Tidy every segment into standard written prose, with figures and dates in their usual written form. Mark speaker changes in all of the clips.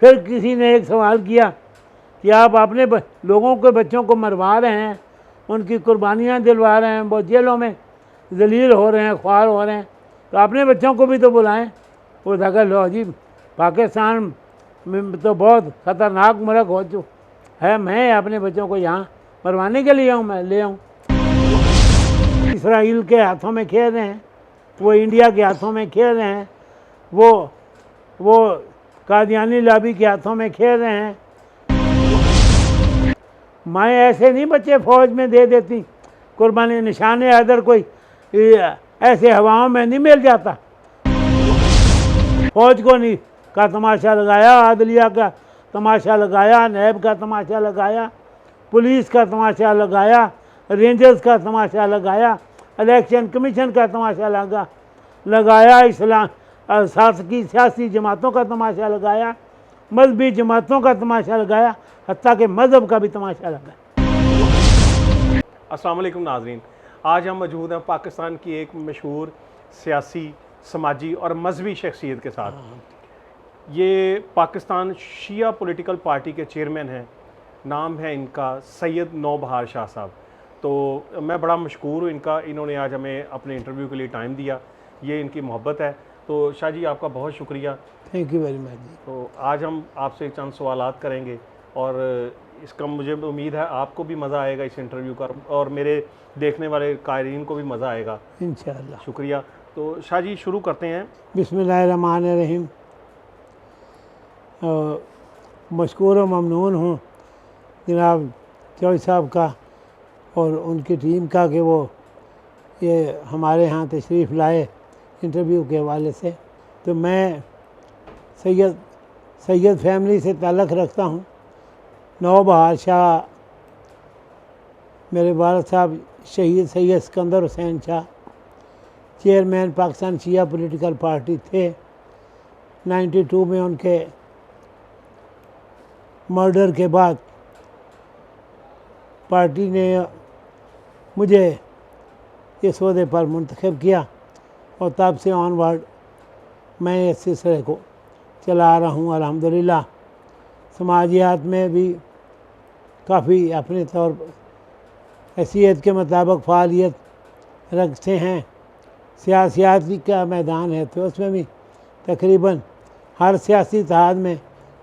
Speaker 1: फिर किसी ने एक सवाल किया कि आप अपने लोगों के बच्चों को मरवा रहे हैं, उनकी कुर्बानियाँ दिलवा रहे हैं, वो जेलों में जलील हो रहे हैं, ख्वार हो रहे हैं, तो अपने बच्चों को भी तो बुलाएं। वो था लो जी, पाकिस्तान में तो बहुत ख़तरनाक मुल्क हो चुका है, मैं अपने बच्चों को यहाँ मरवाने के लिए आऊँ, मैं ले आऊँ। इसराइल के हाथों में खेल रहे हैं, वो इंडिया के हाथों में खेल रहे हैं, वो कादियानी लॉबी के हाथों में खेल रहे हैं। माएँ ऐसे नहीं बच्चे फ़ौज में दे देती, कुर्बानी निशान हैदर कोई ऐसे हवाओं में नहीं मिल जाता। फ़ौज को नहीं का तमाशा लगाया, आदलिया का तमाशा लगाया, नैब का तमाशा लगाया, पुलिस का तमाशा लगाया, रेंजर्स का तमाशा लगाया, इलेक्शन कमीशन का तमाशा लगाया, इस्लाम शासकीय सियासी जमातों का तमाशा लगाया, मजहबी जमातों का तमाशा लगाया, हत्ता के मज़हब का भी तमाशा लगाया।
Speaker 2: अस्सलाम वालेकुम नाज़रीन, आज हम मौजूद हैं पाकिस्तान की एक मशहूर सियासी, समाजी और मजहबी शख्सियत के साथ। ये पाकिस्तान शिया पॉलिटिकल पार्टी के चेयरमैन हैं, नाम है इनका सैयद नौबहार शाह साहब। तो मैं बड़ा मशकूर हूँ इनका, इन्होंने आज हमें अपने इंटरव्यू के लिए टाइम दिया, ये इनकी मोहब्बत है। तो शाह जी आपका बहुत शुक्रिया,
Speaker 1: थैंक यू वेरी मच जी।
Speaker 2: तो आज हम आपसे चंद सवालात करेंगे और इसका मुझे उम्मीद है आपको भी मज़ा आएगा इस इंटरव्यू का, और मेरे देखने वाले कायरीन को भी मज़ा आएगा
Speaker 1: इंशाअल्लाह।
Speaker 2: शुक्रिया। तो शाह जी शुरू करते हैं।
Speaker 1: बिस्मिल्लाहिर्रहमानिर्रहीम। मशकूर व ममनून हूँ जनाब चौधरी साहब का और उनकी टीम का कि वो ये हमारे यहाँ तशरीफ़ लाए इंटरव्यू के हवाले से। तो मैं सैयद फैमिली से ताल्लुक़ रखता हूँ। नौबहार शाह मेरे वालिद साहब शहीद सैयद सिकंदर हुसैन शाह चेयरमैन पाकिस्तान शिया पॉलिटिकल पार्टी थे। 92 में उनके मर्डर के बाद पार्टी ने मुझे इस ओहदे पर मुंतखब किया और तब से ऑनवर्ड मैं इस सिलसिले को चला रहा हूँ अल्हम्दुलिल्लाह। समाजियात में भी काफ़ी अपने तौर पर हैसियत के मुताबिक फ़ालियत रखते हैं। सियासी का मैदान है तो उसमें भी तकरीबन हर सियासी इत्तेहाद में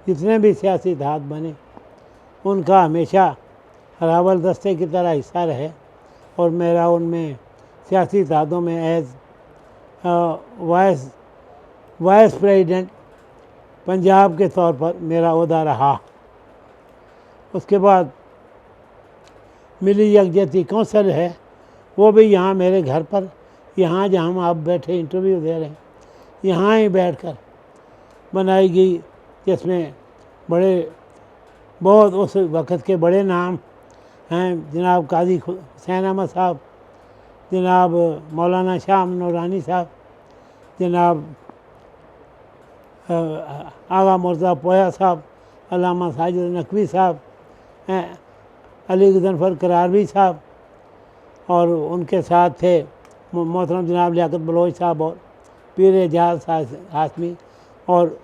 Speaker 1: जितने भी सियासी इत्तेहाद बने उनका हमेशा हरावल दस्ते की तरह हिस्सा रहे और मेरा उनमें सियासी इत्तेहादों में एज़ वाइस प्रेसिडेंट पंजाब के तौर पर मेरा ओहदा रहा। उसके बाद मिली यकजहती कौंसिल है, वो भी यहाँ मेरे घर पर, यहाँ जहाँ हम आप बैठे इंटरव्यू दे रहे हैं, यहाँ ही बैठकर बनाई गई, जिसमें बहुत उस वक़्त के बड़े नाम हैं, जनाब काजी हुसैन अहमद साहब, जनाब मौलाना शाह नूरानी साहब, जनाब आगा मुर्जा पोया साहब, अल्लामा साजिद नकवी साहब, अली गजनफर करारवी साहब, और उनके साथ थे मोहतरम जनाब लियाकत बलोच साहब और पीर एजाज हाशमी और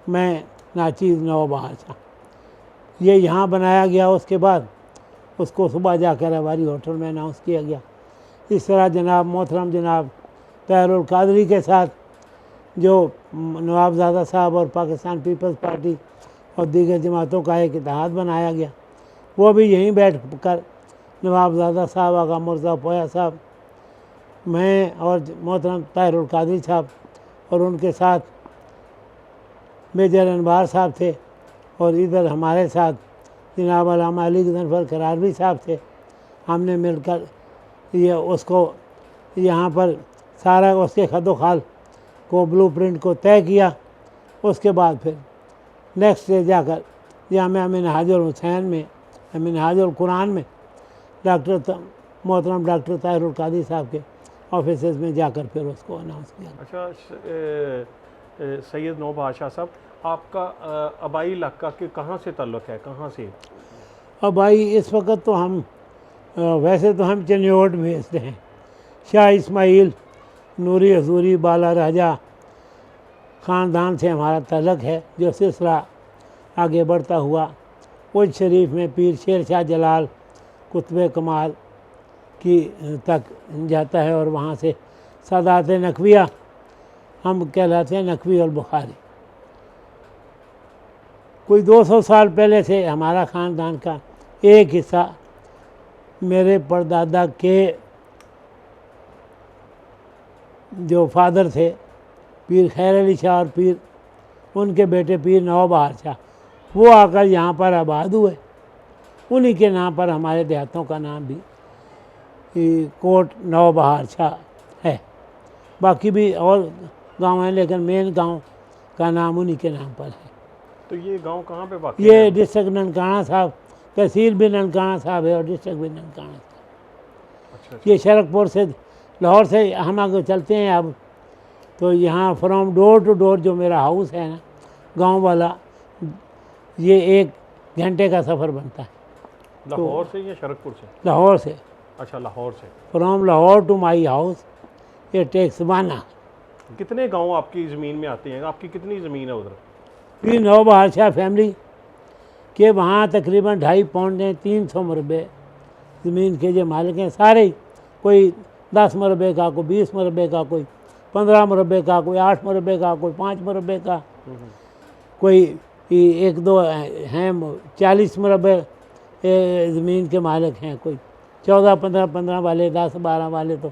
Speaker 1: मैं नाचीज़ नौबहार शाह। ये यहाँ बनाया गया, उसके बाद उसको सुबह जाकर हमारी होटल में अनाउंस किया गया। इस तरह जनाब मोहतरम जनाब ताहिरुल कादरी के साथ जो नवाबज़ादा साहब और पाकिस्तान पीपल्स पार्टी और दीगर जमातों का एक इत्तेहाद बनाया गया, वो भी यहीं बैठ कर नवाबज़ादा साहब, आगा मुर्जा पोया साहब, मैं और मोहतरम ताहिरुल कादरी साहब और उनके साथ मेजर अनवार साहब थे, और इधर हमारे साथ जनाब अल्लामा अली गजनफर करारवी साहब थे। हमने मिलकर ये उसको यहाँ पर सारा उसके खदो खाल को ब्लूप्रिंट को तय किया। उसके बाद फिर नेक्स्ट डे जाकर जामिया मिनहाजुल हुसैन में, मिनहाजुल कुरान में मोहतरम डॉक्टर ताहिरुल कादरी साहब के ऑफिस में जाकर फिर उसको अनाउंस किया।
Speaker 2: अच्छा सैयद नौबहार शाह साहब, आपका आबाई इलाका के कहाँ से ताल्लुक़ है, कहाँ से?
Speaker 1: आबाई इस वक्त तो हम वैसे तो हम चनियोट भेजते हैं। शाह इस्माइल नूरी हजूरी बाला राजा ख़ानदान से हमारा ताल्लुक़ है, जो सिलसिला आगे बढ़ता हुआ उज शरीफ में पीर शेर शाह जलाल कुतुब कमाल की तक जाता है और वहाँ से सादात नकविया हम कहलाते हैं, नकवी और बुखारी। कोई 200 साल पहले से हमारा ख़ानदान का एक हिस्सा मेरे परदादा के जो फादर थे पीर खैर अली शाह और पीर उनके बेटे पीर नौबहार शाह, वो आकर यहाँ पर आबाद हुए। उन्हीं के नाम पर हमारे देहातों का नाम भी कोट नौबहार शाह है। बाकी भी और गांव हैं, लेकिन मेन गांव का नाम उन्हीं के नाम पर है।
Speaker 2: तो ये गांव कहाँ पे वाक़
Speaker 1: ये
Speaker 2: है?
Speaker 1: डिस्ट्रिक्ट ननकाना साहब, तहसील भी ननकाना साहब है और डिस्ट्रिक्ट भी ननकाना साहब।
Speaker 2: अच्छा,
Speaker 1: ये शरकपुर से, लाहौर से हम आगे चलते हैं अब, तो यहाँ फ्रॉम डोर टू डोर जो मेरा हाउस है ना गांव वाला, ये 1 घंटे का सफ़र बनता है।
Speaker 2: लाहौर से या शरकपुर से?
Speaker 1: लाहौर से,
Speaker 2: अच्छा, लाहौर से।
Speaker 1: From Lahore to my house ये टेक्स 1 आवर।
Speaker 2: कितने गांव आपकी ज़मीन में आते हैं? आपकी कितनी ज़मीन है उधर?
Speaker 1: फिर नौबहार शाह फैमिली के वहाँ तकरीबन 2.5 पौंड 300 मरबे ज़मीन के जो मालिक हैं सारे ही, कोई 10 मरबे का, कोई 20 मरबे का, कोई 15 मरबे का, कोई 8 मरबे का, कोई 5 मरबे का, कोई 1-2 हैं 40 मरबे ज़मीन के मालिक हैं, कोई 14-15 वाले, 10-12 वाले तो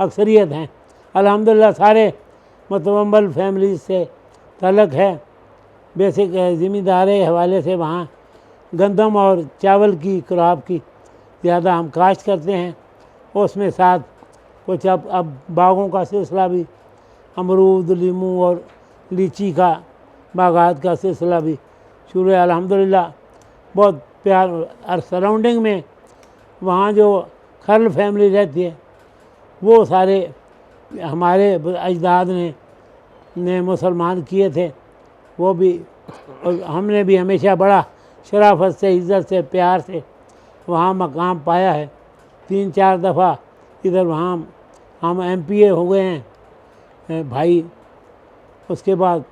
Speaker 1: अक्सरियत हैं। अल्हम्दुलिल्लाह सारे मतवम्बल फैमिली से तल्लुक़ है। बेसिक ज़मींदारी हवाले से वहाँ गंदम और चावल की क्रॉप की ज़्यादा हम काश्त करते हैं। उसमें साथ कुछ अब बागों का सिलसिला भी, अमरूद, लीमू और लीची का बागात का सिलसिला भी शुरू है अल्हम्दुलिल्लाह। बहुत प्यार और सराउंडिंग में वहाँ जो खरल फैमिली रहती है वो सारे हमारे अजदाद ने मुसलमान किए थे। वो भी, और हमने भी हमेशा बड़ा शराफत से, इज़्ज़त से, प्यार से वहाँ मकाम पाया है। 3-4 दफ़ा इधर वहाँ हम MPA हो गए हैं भाई। उसके बाद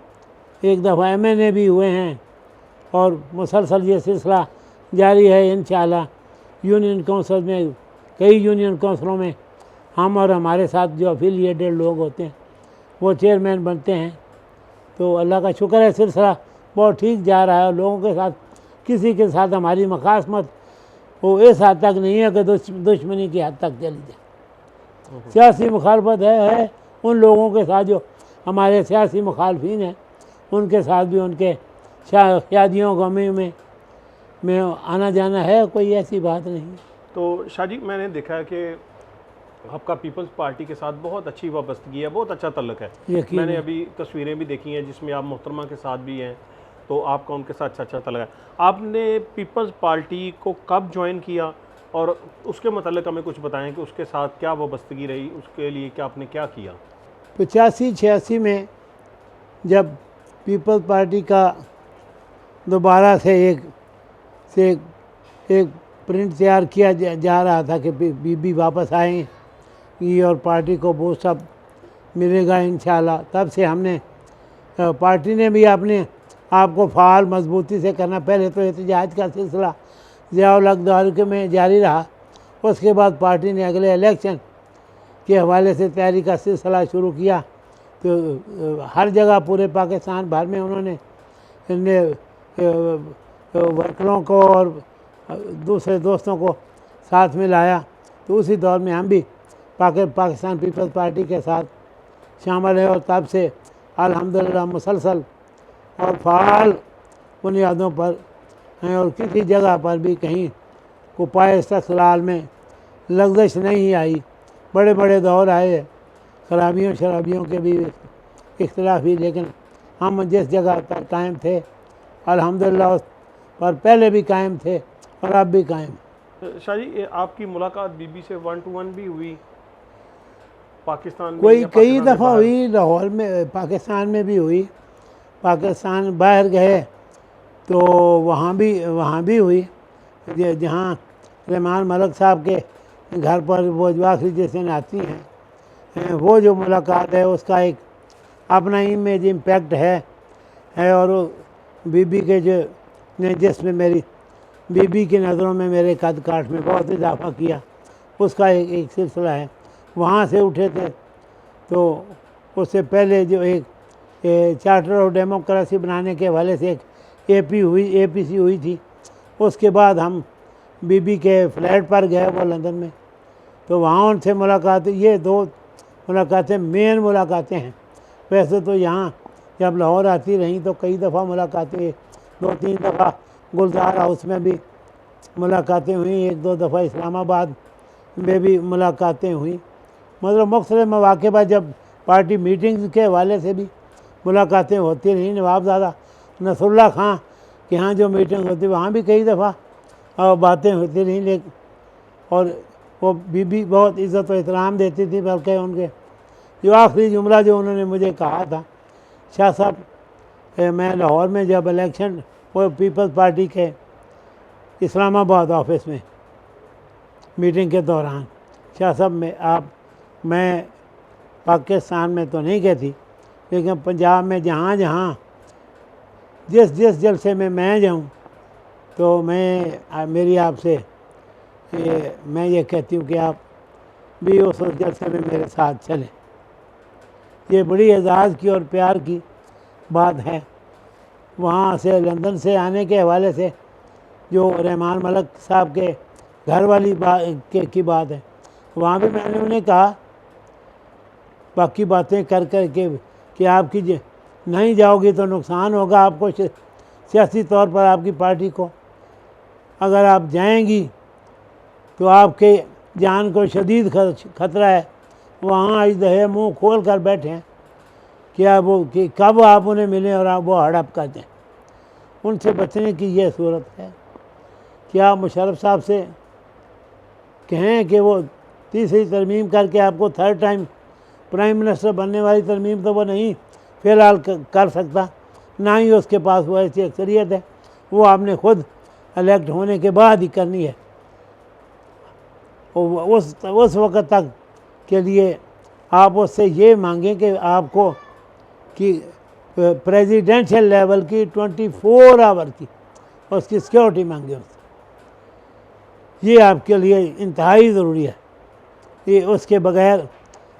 Speaker 1: एक दफ़ा MNA भी हुए हैं और मुसलसल ये सिलसिला जारी है इंशाअल्लाह। यूनियन काउंसिल में, कई यूनियन काउंसिलों में हम और हमारे साथ जो अफिलिएटेड लोग होते हैं वो चेयरमैन बनते हैं। तो अल्लाह का शुक्र है, सिलसिला बहुत ठीक जा रहा है। और लोगों के साथ, किसी के साथ हमारी मखासमत वो इस हद तक नहीं है कि दुश्मनी की हद तक चली जाए। सियासी मुखालफत है उन लोगों के साथ जो हमारे सियासी मुखालफिन हैं, उनके साथ भी उनके शादियों गमी में आना जाना है, कोई ऐसी बात नहीं।
Speaker 2: तो शाह जी, मैंने देखा है कि आपका पीपल्स पार्टी के साथ बहुत अच्छी वाबस्तगी है, बहुत अच्छा तल्लुक़ है। मैंने अभी तस्वीरें भी देखी हैं जिसमें आप मोहतरमा के साथ भी हैं, तो आपका उनके साथ अच्छा तल्लुक़ है। आपने पीपल्स पार्टी को कब ज्वाइन किया और उसके मतलब हमें कुछ बताएं कि उसके साथ क्या वाबस्तगी रही, उसके लिए क्या आपने क्या किया?
Speaker 1: 85-86 में जब पीपल्स पार्टी का दोबारा से एक प्रिंट तैयार किया जा रहा था कि बीबी वापस आएंगी और पार्टी को वो सब मिलेगा इंशाल्लाह, तब से हमने, पार्टी ने भी अपने आपको फ़ाल मजबूती से करना। पहले तो एहतजाज का सिलसिला ज़ियाउल हक दौर में जारी रहा, उसके बाद पार्टी ने अगले इलेक्शन के हवाले से तैयारी का सिलसिला शुरू किया। तो हर जगह पूरे पाकिस्तान भर में उन्होंने वर्करों को और दूसरे दोस्तों को साथ में लाया। तो उसी दौर में हम भी पाकिस्तान पीपल्स पार्टी के साथ शामिल है और तब से अल्हम्दुलिल्लाह मुसलसल और फ़ाल बुनियादों पर हैं और किसी जगह पर भी कहीं को पाए इस्तक़लाल में लग़ज़श नहीं आई। बड़े बड़े दौर आए, खराबियों शराबियों के भी इख्तिलाफ ही, लेकिन हम जिस जगह पर कायम थे अल्हम्दुलिल्लाह उस पर पहले भी कायम थे और अब भी कायम।
Speaker 2: शाह जी, आपकी मुलाकात बीबी से 1 to 1 भी हुई पाकिस्तान में?
Speaker 1: कोई कई दफ़ा हुई, लाहौर में, पाकिस्तान में भी हुई। पाकिस्तान बाहर गए तो वहाँ भी हुई, जहाँ रहमान मलिक साहब के घर पर वो जो आखिरी जिस दिन आती हैं, वो जो मुलाकात है उसका एक अपना इमेज इम्पैक्ट है। और बीबी के जो ने जिसमें मेरी बीबी की नज़रों में मेरे कद काठ में बहुत इजाफा किया, उसका एक सिलसिला है। वहाँ से उठे थे तो उससे पहले जो एक चार्टर ऑफ डेमोक्रेसी बनाने के हवाले से एक एपीसी हुई थी। उसके बाद हम बीबी के फ्लैट पर गए वो लंदन में, तो वहाँ उनसे मुलाकात। ये 2 मुलाकातें मेन मुलाकातें हैं। वैसे तो यहाँ जब लाहौर आती रहीं तो कई दफ़ा मुलाकातें, 2-3 दफ़ा गुलजार हाउस में भी मुलाकातें हुई, 1-2 दफ़ा इस्लामाबाद में भी मुलाकातें हुई। मतलब मुख्तलिफ मौक़े पर जब पार्टी मीटिंग्स के हवाले से भी मुलाकातें होती रहीं। नवाबज़ादा नसरुल्लाह खां के यहाँ जो मीटिंग होती वहाँ भी कई दफ़ा बातें होती रहीं। लेकिन और वो बीबी बहुत इज़्ज़त व एहतराम देती थी। बल्कि उनके जो आखिरी जुमला जो उन्होंने मुझे कहा था, शाह साहब, मैं लाहौर में जब इलेक्शन वो पीपल्स पार्टी के इस्लामाबाद ऑफिस में मीटिंग के दौरान, शाह साहब मैं पाकिस्तान में तो नहीं गई थी, लेकिन पंजाब में जहाँ जहाँ जिस जलसे में मैं जाऊँ तो मेरी आपसे मैं ये कहती हूँ कि आप भी उस जलसे में मेरे साथ चलें। ये बड़ी एजाज़ की और प्यार की बात है। वहाँ से लंदन से आने के हवाले से जो रहमान मलिक साहब के घर वाली की बात है, वहाँ भी मैंने उन्हें कहा बाकी बातें कर के कि आपकी नहीं जाओगी तो नुकसान होगा आपको सियासी तौर पर, आपकी पार्टी को। अगर आप जाएंगी तो आपके जान को शदीद ख़तरा है। वहाँ अजदहे मुँह खोल कर बैठे हैं कि कब आप उन्हें मिलें और आप वो हड़प कर दें। उनसे बचने की ये सूरत है कि आप मुशर्रफ साहब से कहें कि वो तीसरी तरमीम करके आपको 3rd टाइम प्राइम मिनिस्टर बनने वाली तरमीम तो वो नहीं फ़िलहाल कर सकता, ना ही उसके पास वो ऐसी अक्सरियत है। वो आपने खुद इलेक्ट होने के बाद ही करनी है। उस वक़्त तक के लिए आप उससे ये मांगें कि आपको कि प्रेसिडेंशियल लेवल की 24 आवर की उसकी सिक्योरिटी मांगे उससे। ये आपके लिए इंतहाई ज़रूरी है। ये उसके बगैर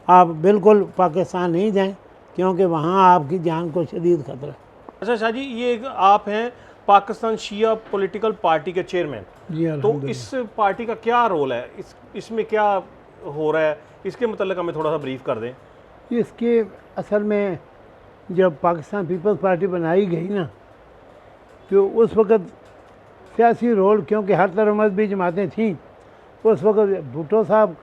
Speaker 1: आप बिल्कुल पाकिस्तान नहीं जाएं, क्योंकि वहाँ आपकी जान को शदीद ख़तरा है।
Speaker 2: अच्छा शाह जी, ये आप हैं पाकिस्तान शिया पॉलिटिकल पार्टी के चेयरमैन, तो इस पार्टी का क्या रोल है, इसमें क्या हो रहा है, इसके मतलब हमें थोड़ा सा ब्रीफ कर दें।
Speaker 1: इसके असल में जब पाकिस्तान पीपल्स पार्टी बनाई गई ना, तो उस वक़्त सियासी रोल, क्योंकि हर तरफ मजहबी जमातें थीं, उस वक़्त भुट्टो साहब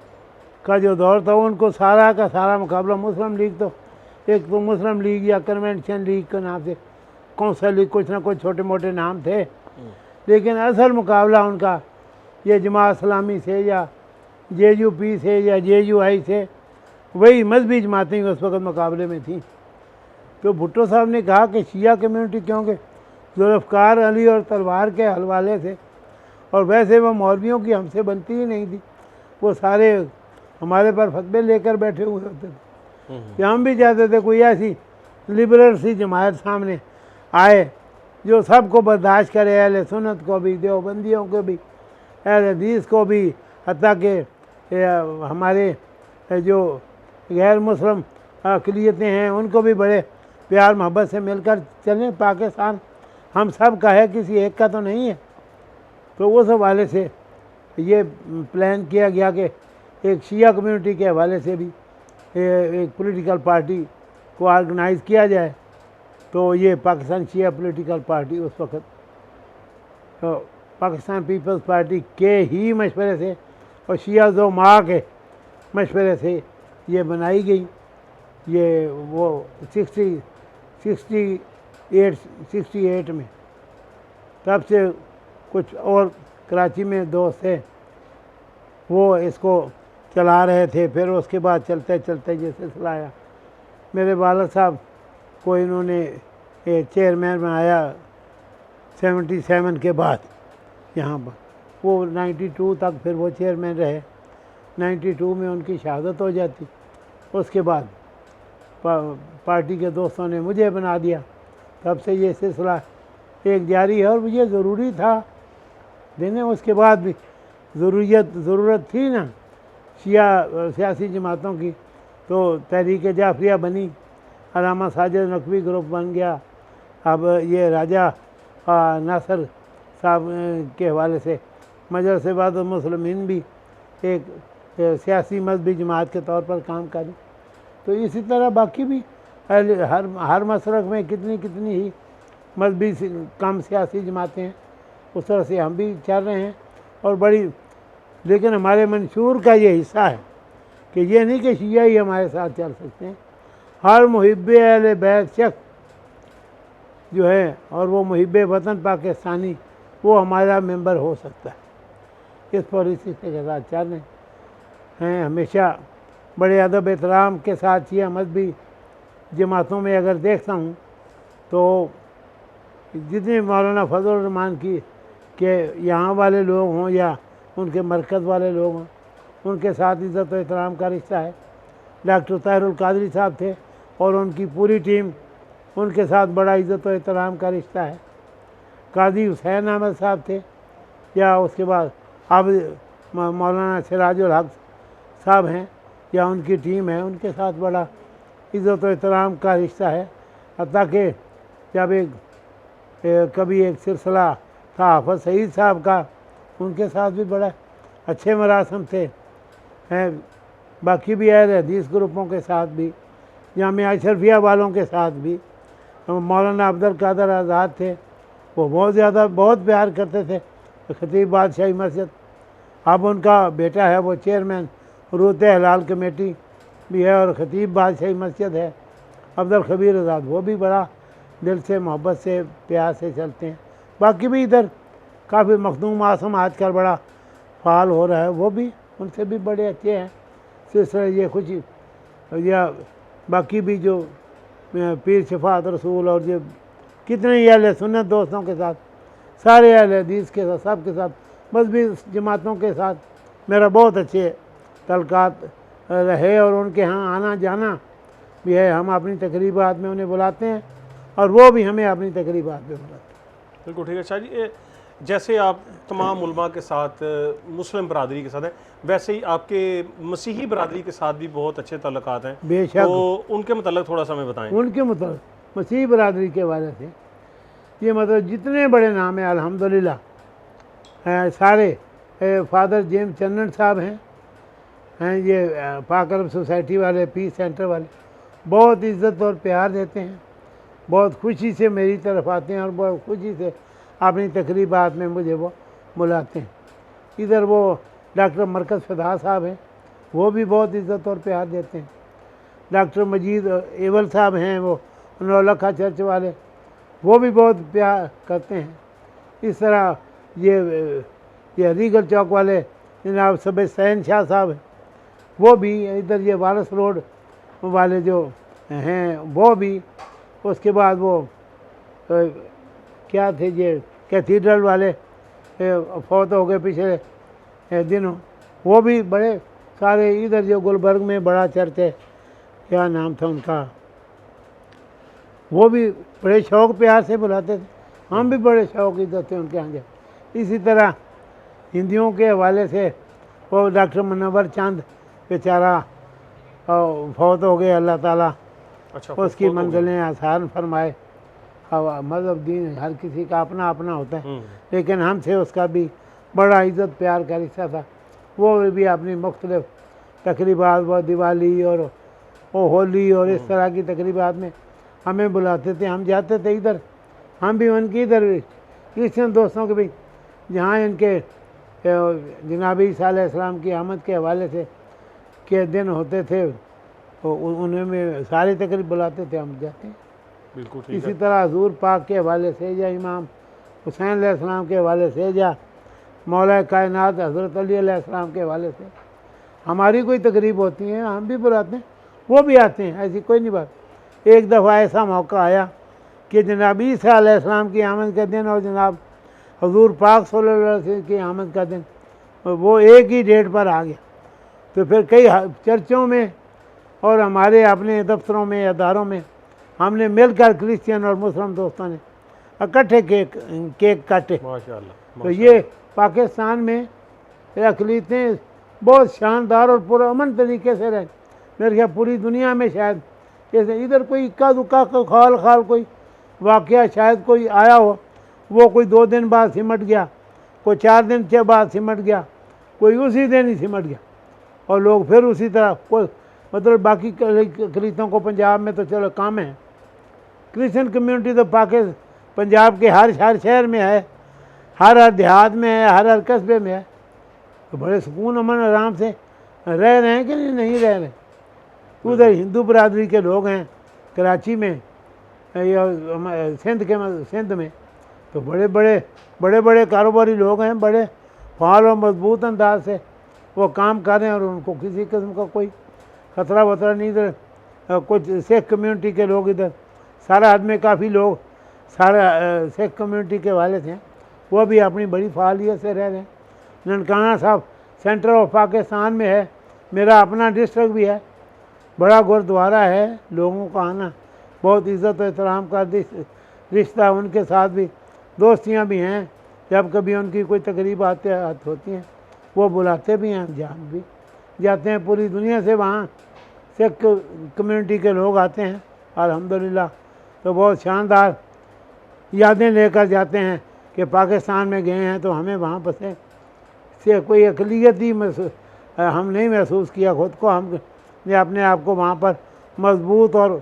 Speaker 1: का जो दौर था उनको सारा का सारा मुकाबला मुस्लिम लीग, तो एक तो मुस्लिम लीग या कन्वेंशन लीग के नाम से, कौंसल लीग, कुछ ना कुछ छोटे मोटे नाम थे, लेकिन असल मुकाबला उनका ये जमात इस्लामी से या JUP से या JUI से, वही मजहबी जमातें उस वक़्त मुकाबले में थीं। तो भुट्टो साहब ने कहा कि शिया कम्यूनिटी, क्योंकि जुल्फ़िकार अली और तलवार के हवाले से, और वैसे वो मौलवियों की हमसे बनती ही नहीं थी, वो सारे हमारे पर फतवे लेकर बैठे हुए होते थे कि हम भी चाहते थे कोई ऐसी लिबरल सी जमात सामने आए जो सबको बर्दाश्त करे, अहले सुन्नत को भी, देवबंदियों को भी, अहले हदीस को भी, हत्ता के हमारे जो गैर मुस्लिम अक़लियतें हैं उनको भी बड़े प्यार मोहब्बत से मिलकर चलें। पाकिस्तान हम सब का है, किसी एक का तो नहीं है। तो उस हवाले से ये प्लान किया गया कि एक शिया कम्यूनिटी के हवाले से भी एक पॉलिटिकल पार्टी को ऑर्गेनाइज़ किया जाए। तो ये पाकिस्तान शिया पॉलिटिकल पार्टी उस वक़्त तो पाकिस्तान पीपल्स पार्टी के ही मशवरे से और शिया जो माँ के मशवरे से ये बनाई गई। ये वो 68 में, तब से कुछ और कराची में दोस्त थे वो इसको चला रहे थे। फिर उसके बाद चलते चलते ये सिलसिला आया। मेरे वालिद साहब को इन्होंने चेयरमैन बनाया 77 के बाद यहाँ पर। वो 92 तक फिर वो चेयरमैन रहे। 92 में उनकी शहादत हो जाती। उसके बाद पार्टी के दोस्तों ने मुझे बना दिया। तब से ये सिलसिला एक जारी है और ये ज़रूरी था देने। उसके बाद भी ज़रूरत थी ना शिया सियासी जमातों की, तो तहरीक जाफरिया बनी, अल्लामा साजिद नकवी ग्रुप बन गया। अब ये राजा नासर साहब के हवाले से मजलिस इबादत मुस्लिमीन भी एक सियासी मजहबी जमात के तौर पर काम करी। तो इसी तरह बाकी भी हर मसरक में कितनी कितनी ही मजहबी कम सियासी जमातें हैं, उस तरह से हम भी चल रहे हैं और बड़ी। लेकिन हमारे मंशूर का ये हिस्सा है कि ये नहीं कि शिया ही हमारे साथ चल सकते हैं, हर मुहिब अहले बैत शख्स जो है और वो मुहिब वतन पाकिस्तानी वो हमारा मेंबर हो सकता है। इस पॉलिसी के साथ चल रहे हैं। हमेशा बड़े अदब एहतराम के साथ शिया मजहबी जमातों में अगर देखता हूँ तो जितने मौलाना फजल रहमान की के यहाँ वाले लोग हों या उनके मरकज़ वाले लोग हों, उनके साथ इज़्ज़त और एहतराम का रिश्ता है। डॉक्टर ताहिरुल कादरी साहब थे और उनकी पूरी टीम, उनके साथ बड़ा इज़्ज़त और एहतराम का रिश्ता है। काजी हुसैन अहमद साहब थे, या उसके बाद अब मौलाना सिराजुल हक साहब हैं या उनकी टीम है, उनके साथ बड़ा इज़्ज़त और एहतराम का रिश्ता है। हत्ता कि जब कभी एक सिलसिला था हाफ़िज़ सईद साहब का, उनके साथ भी बड़ा अच्छे मरासम थे। हैं बाकी भी अहले हदीस ग्रुपों के साथ भी, जामिया अशरफिया वालों के साथ भी। मौलाना अब्दुल कादर आज़ाद थे, वो बहुत प्यार करते थे खतीब बादशाही मस्जिद। अब उनका बेटा है वो चेयरमैन रूत हलाल कमेटी भी है और खतीब बादशाही मस्जिद है अब्दुल खबीर आज़ाद, वो भी बड़ा दिल से मोहब्बत से प्यार से चलते हैं। बाकी भी इधर काफ़ी मखदूम आसम आजकल बड़ा फ़ाल हो रहा है, वो भी उनसे भी बड़े अच्छे हैं सिलसिले ये कुछ। या बाकी भी जो पीर शफात रसूल और जो कितने ही अहले सुन्नत दोस्तों के साथ, सारे अहले हदीस के साथ, सब के साथ, मजहबी जमातों के साथ मेरा बहुत अच्छे तल्कात रहे और उनके यहाँ आना जाना भी है। हम अपनी तकरीबात में उन्हें बुलाते हैं और वो भी हमें अपनी तकरीबात में बुलाते हैं।
Speaker 2: बिल्कुल ठीक है शाह जी। जैसे आप तमाम उलमा के साथ, मुस्लिम बरादरी के साथ हैं, वैसे ही आपके मसीही बरादरी के साथ भी बहुत अच्छे ताल्लुकात हैं।
Speaker 1: बेशक।
Speaker 2: तो उनके मतलब थोड़ा सा हमें बताएं।
Speaker 1: उनके मतलब मसीही बरादरी के वाले से ये मतलब जितने बड़े नाम हैं अल्हम्दुलिल्लाह सारे फादर जेम्स चन्नन साहब हैं ये पाक अरब सोसाइटी वाले, पीस सेंटर वाले, बहुत इज़्ज़त और प्यार देते हैं, बहुत खुशी से मेरी तरफ आते हैं और बहुत खुशी से अपनी तकरीबात में मुझे वो बुलाते हैं। इधर वो डॉक्टर मरकज़ फ़िदा साहब हैं, वो भी बहुत इज़्ज़त और प्यार देते हैं। डॉक्टर मजीद एवल साहब हैं वो नौलखा चर्च वाले, वो भी बहुत प्यार करते हैं। इस तरह ये रीगल चौक वाले जनाब सब सैन शाह साहब हैं, वो भी इधर ये वारस रोड वाले जो हैं वो भी। उसके बाद वो क्या थे ये कैथीड्रल वाले फौत हो गए पिछले दिनों, वो भी बड़े सारे। इधर जो गुलबर्ग में बड़ा चर्च है, क्या नाम था उनका, वो भी बड़े शौक़ प्यार से बुलाते थे, हम भी बड़े शौक़ इज्जत थे उनके यहाँ जाए। इसी तरह हिंदियों के हवाले से वो डॉक्टर मुनव्वर चंद बेचारा फौत हो गए, अल्लाह ताला उसकी मंजिलें आसान फरमाए। मज़हब दीन हर किसी का अपना अपना होता है, लेकिन हमसे उसका भी बड़ा इज़्ज़त प्यार का रिश्ता था। वो भी अपनी मुख्तलिफ़ तकरीबात, वो दिवाली और वो होली और इस तरह की तकरीबात में हमें बुलाते थे, हम जाते थे। इधर हम भी उनकी इधर क्रिश्चियन दोस्तों के भी जहाँ इनके जनाब ईसा अलैहिस्सलाम की आमद के हवाले से के दिन होते थे, तो उन्हें में सारी तकरीब बुलाते थे, हम जाते हैं।
Speaker 2: बिल्कुल ठीक
Speaker 1: इसी तरह हजूर पाक के हवाले से या इमाम हुसैन अलैहिस्सलाम के हवाले से या मौला कायनात हज़रत अली अलैहिस्सलाम के हवाले से हमारी कोई तकरीब होती है, हम भी बुलाते हैं, वो भी आते हैं, ऐसी कोई नहीं बात। एक दफ़ा ऐसा मौका आया कि जनाब ईसा अलैहिस्सलाम की आमद का दिन और जनाब हजूर पाक सल्लल्लाहु अलैहि वसल्लम की आमद का दिन वो एक ही डेट पर आ गया। तो फिर कई चर्चों में और हमारे अपने दफ्तरों में, अदारों में हमने मिलकर क्रिश्चियन और मुस्लिम दोस्तों ने इकट्ठे केक काटे।
Speaker 2: माशाल्लाह।
Speaker 1: तो ये पाकिस्तान में अक़लीतें बहुत शानदार और पुरअमन तरीके से रहे। मेरे ख्याल पूरी दुनिया में शायद जैसे इधर कोई इक्का दुक्का खाल खाल कोई वाक़या शायद कोई आया हो, वो कोई 2 दिन बाद सिमट गया, कोई 4 दिन के बाद सिमट गया, कोई उसी दिन ही सिमट गया और लोग फिर उसी तरह कोई मतलब बाकी अक़लीतों को पंजाब में तो चलो कम है, क्रिश्चियन कम्युनिटी तो पंजाब के हर शहर में है, हर देहात में है, हर कस्बे में है। तो बड़े सुकून अमन आराम से रह रहे हैं कि नहीं रह रहे। उधर हिंदू बरादरी के लोग हैं कराची में या सिंध में, तो बड़े बड़े कारोबारी लोग हैं, बड़े फाल और मजबूत अंदाज से वो काम कर रहे हैं और उनको किसी किस्म का कोई ख़तरा वतरा नहीं। इधर कुछ सिख कम्युनिटी के लोग, इधर सारा आदमी काफ़ी लोग सारा सिख कम्युनिटी के वाले थे, वो भी अपनी बड़ी फालियत से रह रहे हैं। ननकाना साहब सेंटर ऑफ पाकिस्तान में है, मेरा अपना डिस्ट्रिक्ट भी है, बड़ा गुरुद्वारा है, लोगों का आना बहुत इज़्ज़त और एहतराम का रिश्ता, उनके साथ भी दोस्तियाँ भी हैं। जब कभी उनकी कोई तकरीब होती हैं वो बुलाते भी हैं, हम भी जाते हैं। पूरी दुनिया से वहाँ सिख कम्युनिटी के लोग आते हैं अल्हम्दुलिल्लाह। तो बहुत शानदार यादें लेकर जाते हैं कि पाकिस्तान में गए हैं तो हमें वहाँ पर से कोई अक़लियत ही हम नहीं महसूस किया खुद को, हमने अपने आप को वहाँ पर मजबूत और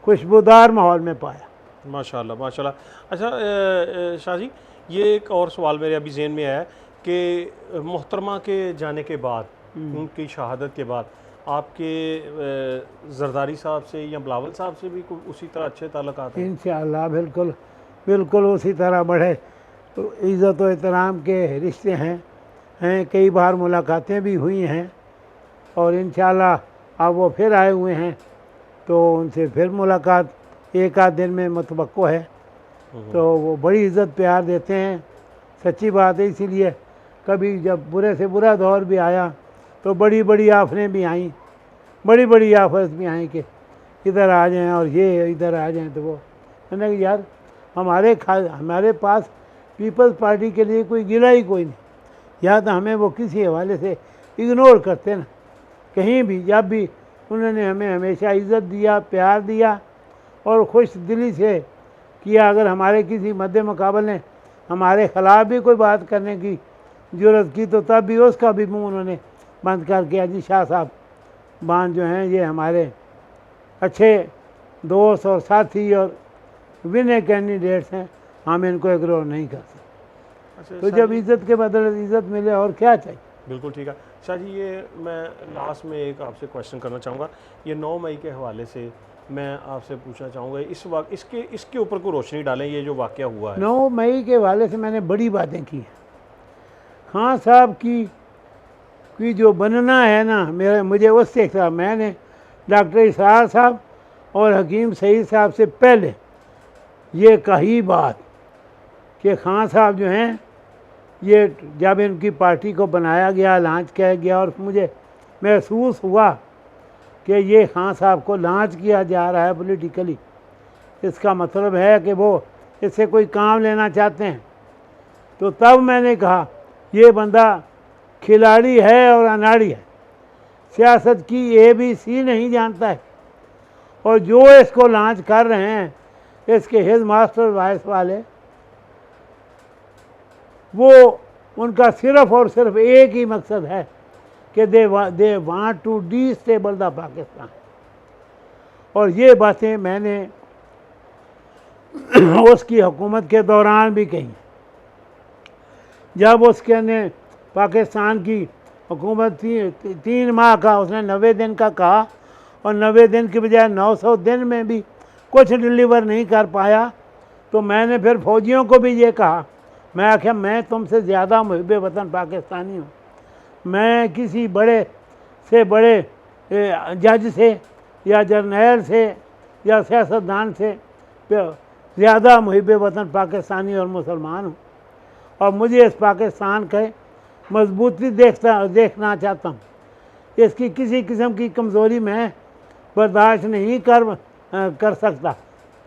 Speaker 1: खुशबूदार माहौल में पाया।
Speaker 2: माशाल्लाह माशाल्लाह। अच्छा शाह जी, ये एक और सवाल मेरे अभी ज़हन में आया कि मोहतरमा के जाने के बाद, उनकी शहादत के बाद आपके जरदारी साहब से या बिलावल साहब से भी उसी तरह अच्छे ताल्लुकात हैं?
Speaker 1: इंशाअल्लाह बिल्कुल उसी तरह बढ़े इज़्ज़त और एहतराम के रिश्ते हैं। कई बार मुलाकातें भी हुई हैं और इंशाअल्लाह अब वो फिर आए हुए हैं तो उनसे फिर मुलाकात एक आध दिन में मुतवक्को है। तो वो बड़ी इज़्ज़त प्यार देते हैं, सच्ची बात है। इसीलिए कभी जब बुरे से बुरा दौर भी आया तो बड़ी बड़ी आफतें भी आईं, बड़ी आफत भी आई कि इधर आ जाएं और ये इधर आ जाएं। तो वो मैंने कहा यार हमारे पास पीपल्स पार्टी के लिए कोई गिला ही कोई नहीं, या तो हमें वो किसी हवाले से इग्नोर करते ना, कहीं भी जब भी उन्होंने हमें हमेशा इज़्ज़त दिया, प्यार दिया और खुश दिली से किया। अगर हमारे किसी मद्दे मुकाबल ने हमारे ख़िलाफ़ भी कोई बात करने की ज़रूरत की तो तब भी उसका भी मुँह उन्होंने बंद कर किया। जी शाह साहब बान जो हैं ये हमारे अच्छे दोस्त और साथी और विनर कैंडिडेट्स हैं, हम इनको इग्नोर नहीं कर सकते।
Speaker 2: अच्छा,
Speaker 1: तो जब इज़्ज़त के बदले इज़्ज़त मिले और क्या चाहिए।
Speaker 2: बिल्कुल ठीक है शाह जी। ये मैं लास्ट में एक आपसे क्वेश्चन करना चाहूँगा, ये 9 मई के हवाले से मैं आपसे पूछना चाहूँगा, इसके ऊपर को रोशनी डालें, ये जो वाक़या हुआ है।
Speaker 1: 9 मई के हवाले से मैंने बड़ी बातें की हैं। खान साहब की जो बनना है ना, मुझे उससे था, मैंने डॉक्टर इसरार साहब और हकीम सईद साहब से पहले ये कही बात कि खान साहब जो हैं ये जब इनकी पार्टी को बनाया गया, लॉन्च किया गया और मुझे महसूस हुआ कि ये खान साहब को लॉन्च किया जा रहा है पॉलिटिकली, इसका मतलब है कि वो इससे कोई काम लेना चाहते हैं। तो तब मैंने कहा ये बंदा खिलाड़ी है और अनाड़ी है, सियासत की ABC नहीं जानता है, और जो इसको लॉन्च कर रहे हैं इसके हेड मास्टर वाइस वाले, वो उनका सिर्फ़ और सिर्फ एक ही मकसद है कि they want to destabilise the Pakistan. और ये बातें मैंने उसकी हुकूमत के दौरान भी कही। जब उसके ने पाकिस्तान की हुकूमत 3 माह का, उसने 90 दिन का कहा और 90 दिन के बजाय 900 दिन में भी कुछ डिलीवर नहीं कर पाया, तो मैंने फिर फौजियों को भी ये कहा, मैं आखिर मैं तुमसे ज़्यादा मुहिब वतन पाकिस्तानी हूँ, मैं किसी बड़े से बड़े जज से या जर्नैल से या सियासतदान से ज़्यादा मुहिब वतन पाकिस्तानी और मुसलमान हूँ, और मुझे इस पाकिस्तान के मजबूती देखना चाहता हूँ। इसकी किसी किस्म की कमज़ोरी मैं बर्दाश्त नहीं कर सकता।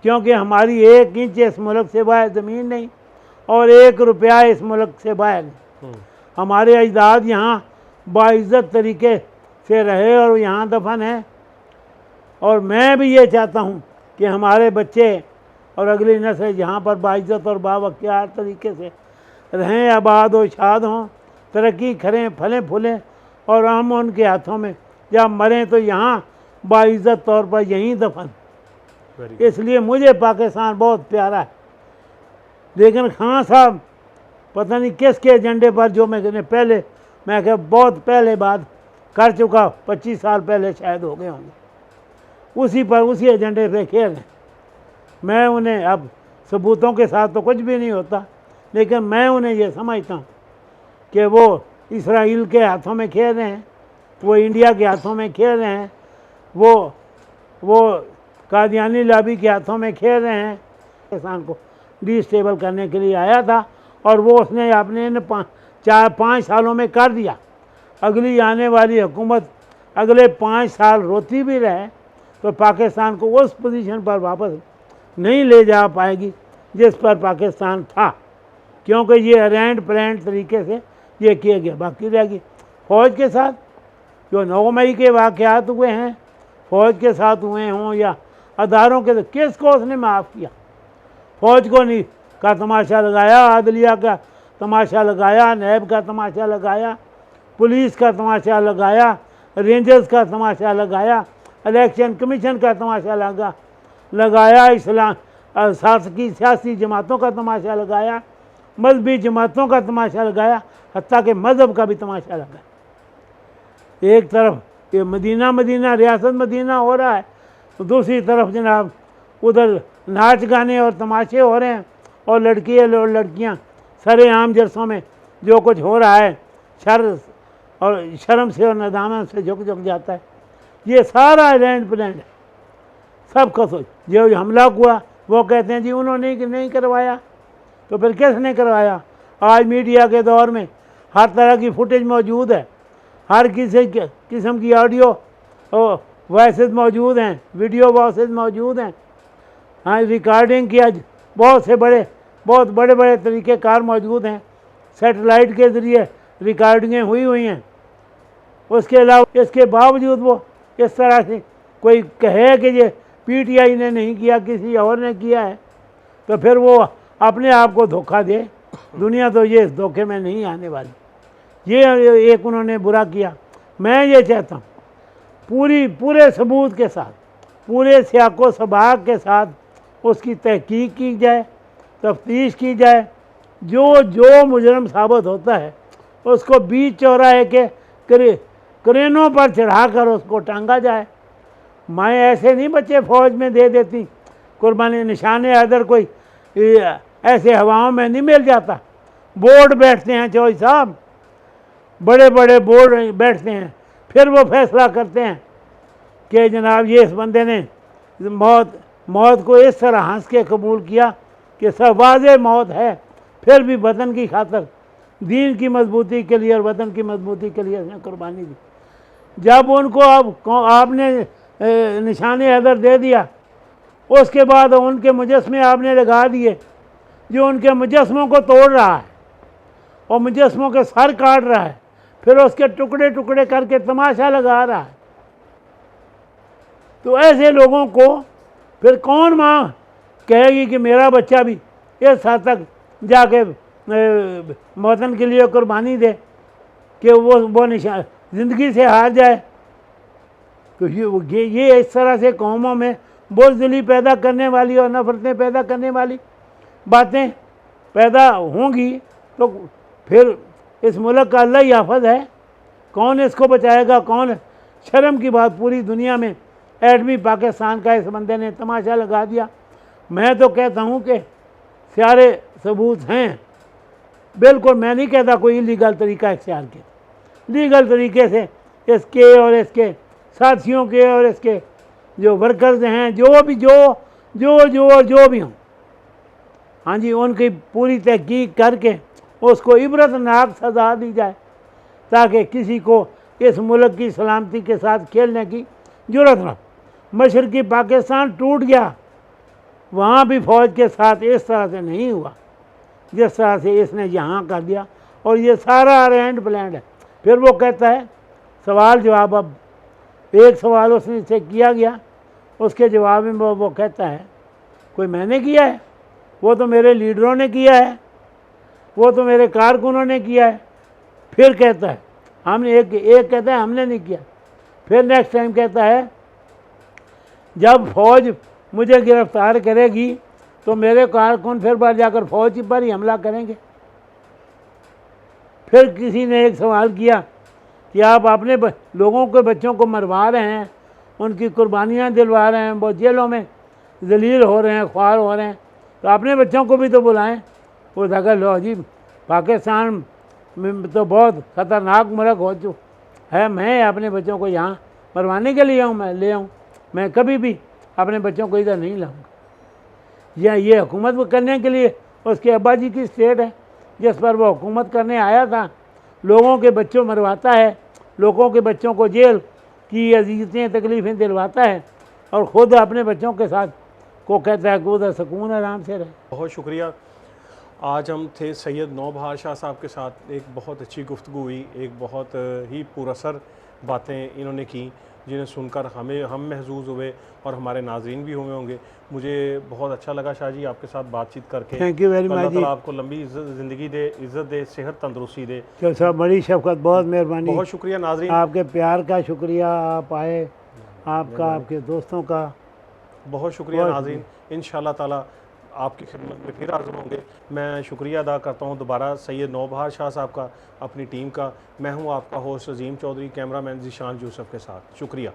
Speaker 1: क्योंकि हमारी 1 इंच इस मुल्क से बाहर ज़मीन नहीं और 1 रुपया इस मुल्क से बाहर नहीं। हमारे अजदाद यहाँ बाइज़्ज़त तरीके से रहे और यहाँ दफन है। और मैं भी ये चाहता हूँ कि हमारे बच्चे और अगली नस्ल यहाँ पर बाइज़्ज़त और बावख्तियार तरीके से रहें, आबाद और शाद हों, तरक्की करें, फलें फूलें और हम उनके हाथों में जब मरें तो यहाँ बाइज़्ज़त तौर पर यहीं दफन। इसलिए मुझे पाकिस्तान बहुत प्यारा है। लेकिन खान साहब पता नहीं किसके एजेंडे पर, जो मैं क्या बहुत पहले बात कर चुका, 25 साल पहले शायद हो गए होंगे, उसी एजेंडे पे खेल रहे। मैं उन्हें अब सबूतों के साथ तो कुछ भी नहीं होता, लेकिन मैं उन्हें ये समझता हूँ कि वो इसराइल के हाथों में खेल रहे हैं, वो इंडिया के हाथों में खेल रहे हैं, वो कादियानी लॉबी के हाथों में खेल रहे हैं। पाकिस्तान को डिस्टेबल करने के लिए आया था और वो उसने अपने 4-5 सालों में कर दिया। अगली आने वाली हुकूमत अगले 5 साल रोती भी रहे तो पाकिस्तान को उस पोजीशन पर वापस नहीं ले जा पाएगी जिस पर पाकिस्तान था, क्योंकि ये अरेंड प्लान्ड तरीके से ये किया गया। बाकी रहेगी फ़ौज के साथ जो 9 मई के वाक़यात हुए हैं, फ़ौज के साथ हुए हों या अदारों के, किसको उसने माफ़ किया? फ़ौज को नहीं का तमाशा लगाया, आदलिया का तमाशा लगाया, नैब का तमाशा लगाया, पुलिस का तमाशा लगाया, रेंजर्स का तमाशा लगाया, इलेक्शन कमीशन का तमाशा लगाया, इस्लाम शासकीय सियासी जमातों का तमाशा लगाया, मजहबी जमातों का तमाशा लगाया, हत्ता के मज़हब का भी तमाशा लगाया। एक तरफ ये मदीना रियासत मदीना हो रहा है, तो दूसरी तरफ जनाब उधर नाच गाने और तमाशे हो रहे हैं और लड़कियां सरेआम जलसों में जो कुछ हो रहा है शर्म से और नदामत से झुक जाता है। ये सारा अरेंज प्लान है, सब का सोच। जो हमला हुआ वो कहते हैं जी उन्होंने नहीं करवाया, तो फिर किसने करवाया? आज मीडिया के दौर में हर तरह की फुटेज मौजूद है, हर किस्म की ऑडियो वॉइसेस मौजूद हैं, वीडियो वॉइसेस मौजूद हैं। हाँ, रिकॉर्डिंग की आज बहुत बड़े तरीक़ेकार मौजूद हैं, सेटेलाइट के ज़रिए रिकॉर्डिंगें हुई हैं। उसके अलावा इसके बावजूद वो इस तरह से कोई कहे कि ये PTI ने नहीं किया, किसी और ने किया है, तो फिर वो अपने आप को धोखा दे। दुनिया तो ये इस धोखे में नहीं आने वाली। ये एक उन्होंने बुरा किया। मैं ये चाहता हूँ पूरे सबूत के साथ, पूरे सियाको सबाक के साथ उसकी तहकीक की जाए, तफ्तीश की जाए। जो मुजरम साबित होता है उसको बीच चौराहे के क्रेनों पर चढ़ाकर उसको टांगा जाए। मैं ऐसे नहीं बच्चे फ़ौज में दे देती कुर्बानी, निशान हैदर कोई ऐसे हवाओं में नहीं मिल जाता। बोर्ड बैठते हैं चौधरी साहब, बड़े बोर्ड बैठते हैं, फिर वो फैसला करते हैं कि जनाब ये इस बंदे ने मौत को इस तरह हंस के कबूल किया कि सब वाज़ेह मौत है, फिर भी वतन की खातर, दीन की मजबूती के लिए और वतन की मजबूती के लिए उसने कुर्बानी दी। जब उनको आपने निशान हैदर दे दिया, उसके बाद उनके मुजस्मे आपने लगा दिए, जो उनके मुजस्मों को तोड़ रहा है और मुजस्मों के सर काट रहा है, फिर उसके टुकड़े करके तमाशा लगा रहा है। तो ऐसे लोगों को फिर कौन माँ कहेगी कि मेरा बच्चा भी इस हद तक जाके वतन के लिए कुर्बानी दे कि वो निशान ज़िंदगी से हार जाए? तो ये इस तरह से कौमों में बुज़दिली पैदा करने वाली और नफ़रतें पैदा करने वाली बातें पैदा होंगी, तो फिर इस मुल्क का अल्लाह ही हाफ़िज़ है, कौन इसको बचाएगा? कौन? शर्म की बात, पूरी दुनिया में एटमी पाकिस्तान का इस बंदे ने तमाशा लगा दिया। मैं तो कहता हूँ कि सारे सबूत हैं, बिल्कुल। मैं नहीं कहता कोई इलीगल तरीका इख्तियार किया, लीगल तरीके से इसके और इसके साथियों के और इसके जो वर्कर्स हैं, जो भी हों, हाँ जी, उनकी पूरी तहकीक करके उसको इबरतनाक सज़ा दी जाए, ताकि किसी को इस मुल्क की सलामती के साथ खेलने की ज़रूरत न। मशरक़ी पाकिस्तान टूट गया, वहाँ भी फौज के साथ इस तरह से नहीं हुआ जिस तरह से इसने यहाँ कर दिया। और ये सारा अरेंज प्लान है। फिर वो कहता है सवाल जवाब, अब एक सवाल उसने से किया गया, उसके जवाब में वो कहता है कोई मैंने किया है, वो तो मेरे लीडरों ने किया है, वो तो मेरे कारकुनों ने किया है। फिर कहता है हमने एक कहता है हमने नहीं किया। फिर नेक्स्ट टाइम कहता है जब फौज मुझे गिरफ्तार करेगी तो मेरे कारकुन फिर बार जाकर फौज पर ही हमला करेंगे। फिर किसी ने एक सवाल किया कि आप अपने लोगों के बच्चों को मरवा रहे हैं, उनकी कुर्बानियाँ दिलवा रहे हैं, वो जेलों में जलील हो रहे हैं, ख्वार हो रहे हैं, तो अपने बच्चों को भी तो बुलाएं। वो लगा लो जी पाकिस्तान में तो बहुत ख़तरनाक मुल्क हो चुका है, मैं अपने बच्चों को यहाँ मरवाने के लिए आऊँ, मैं ले आऊँ, मैं कभी भी अपने बच्चों को इधर नहीं लाऊंगा। या ये हुकूमत करने के लिए उसके अब्बा जी की स्टेट है जिस पर वो हुकूमत करने आया था, लोगों के बच्चों मरवाता है, लोगों के बच्चों को जेल की अजीज़ें तकलीफ़ें दिलवाता है और ख़ुद अपने बच्चों के साथ को कहता है कि उधर सुकून आराम से रहे।
Speaker 2: बहुत शुक्रिया। आज हम थे सैयद नौबहार शाह साहब के साथ, एक बहुत अच्छी गुफ्तगू हुई, एक बहुत ही पुरअसर बातें इन्होंने की जिन्हें सुनकर हम महसूस हुए और हमारे नाज़रीन भी हुए होंगे। मुझे बहुत अच्छा लगा शाह जी आपके साथ बातचीत करके।
Speaker 1: थैंक यू वेरी मच
Speaker 2: अल्लाह
Speaker 1: जी।
Speaker 2: ताला आपको लंबी ज़िंदगी दे, इज़्ज़त दे, सेहत तंदुरुस्ती दे।
Speaker 1: तो सब बड़ी शफ़क़त, बहुत मेहरबानी,
Speaker 2: बहुत शुक्रिया नाज़रीन,
Speaker 1: आपके प्यार का शुक्रिया, आप आए, आपका आपके दोस्तों का
Speaker 2: बहुत शुक्रिया
Speaker 1: बहुत
Speaker 2: नाज़रीन। इंशाअल्लाह ताला आपकी खिदमत में फिर हाज़िर होंगे। मैं शुक्रिया अदा करता हूँ दोबारा सैयद नौबहार शाह साहब का, अपनी टीम का। मैं हूँ आपका होस्ट अजीम चौधरी, कैमरामैन ज़ीशान यूसुफ के साथ। शुक्रिया।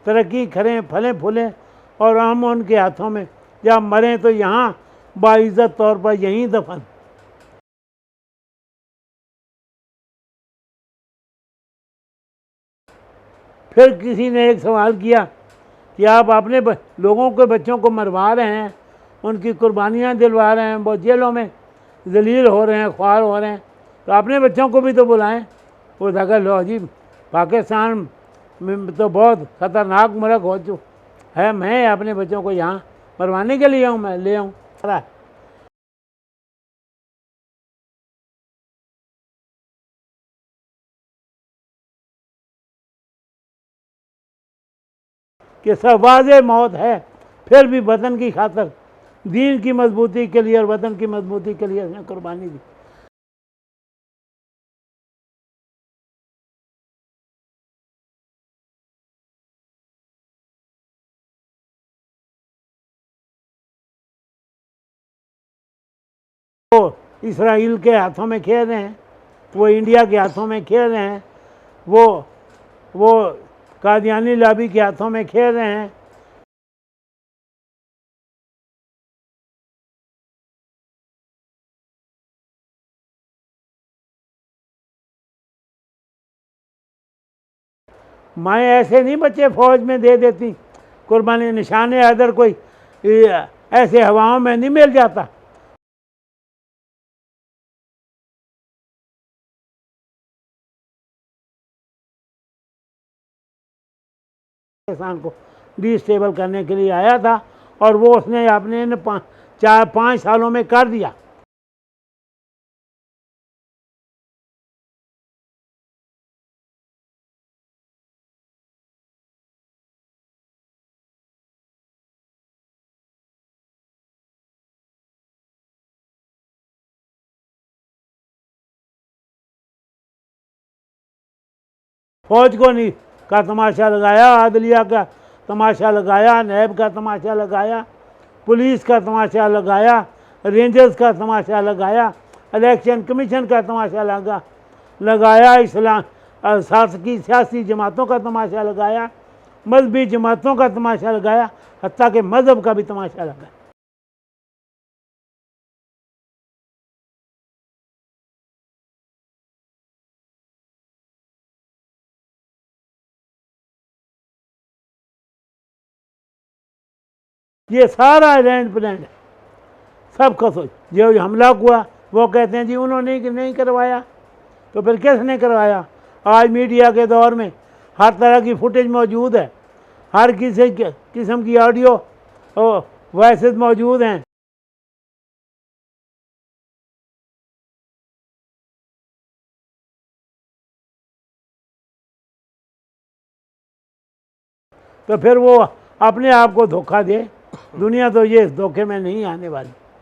Speaker 1: तरक्की करें, फलें फूलें और हम उनके हाथों में जब मरें तो यहाँ बाइज़्ज़त तौर पर यहीं दफन। फिर किसी ने एक सवाल किया कि आप अपने लोगों के बच्चों को मरवा रहे हैं, उनकी कुर्बानियाँ दिलवा रहे हैं, वो जेलों में जलील हो रहे हैं, ख्वार हो रहे हैं, तो अपने बच्चों को भी तो बुलाएं। वो था लो जी, पाकिस्तान में तो बहुत ख़तरनाक मुल्क हो चुका है, मैं अपने बच्चों को यहाँ मरवाने के लिए हूँ, मैं ले आऊँ। कि सवाज़ मौत है, फिर भी वतन की खातर, दीन की मजबूती के लिए और वतन की मजबूती के लिए उसने कुर्बानी दी। वो इसराइल के हाथों में खेल रहे हैं, वो इंडिया के हाथों में खेल रहे हैं, वो कादियानी लॉबी के हाथों में खेल रहे हैं। माएँ ऐसे नहीं बच्चे फौज में दे देती कुर्बानी, निशाने अदर कोई ऐसे हवाओं में नहीं मिल जाता। पाकिस्तान को डिस्टेबल करने के लिए आया था और वो उसने अपने 4-5 सालों में कर दिया। फौज को नहीं का तमाशा लगाया, आदलिया का तमाशा लगाया, नैब का तमाशा लगाया, पुलिस का तमाशा लगाया, रेंजर्स का तमाशा लगाया, इलेक्शन कमीशन का तमाशा लगाया, इस्लाम शासकीय सियासी जमातों का तमाशा लगाया, मजहबी जमातों का तमाशा लगाया, हत्ता के मज़हब का भी तमाशा लगाया। ये सारा अरेंज प्लान है, सबका सोच। जो हमला हुआ वो कहते हैं जी उन्होंने नहीं करवाया, तो फिर किसने करवाया? आज मीडिया के दौर में हर तरह की फुटेज मौजूद है, हर किसी किस्म की ऑडियो वॉइसेस मौजूद हैं। तो फिर वो अपने आप को धोखा दे, दुनिया तो ये इस धोखे में नहीं आने वाली।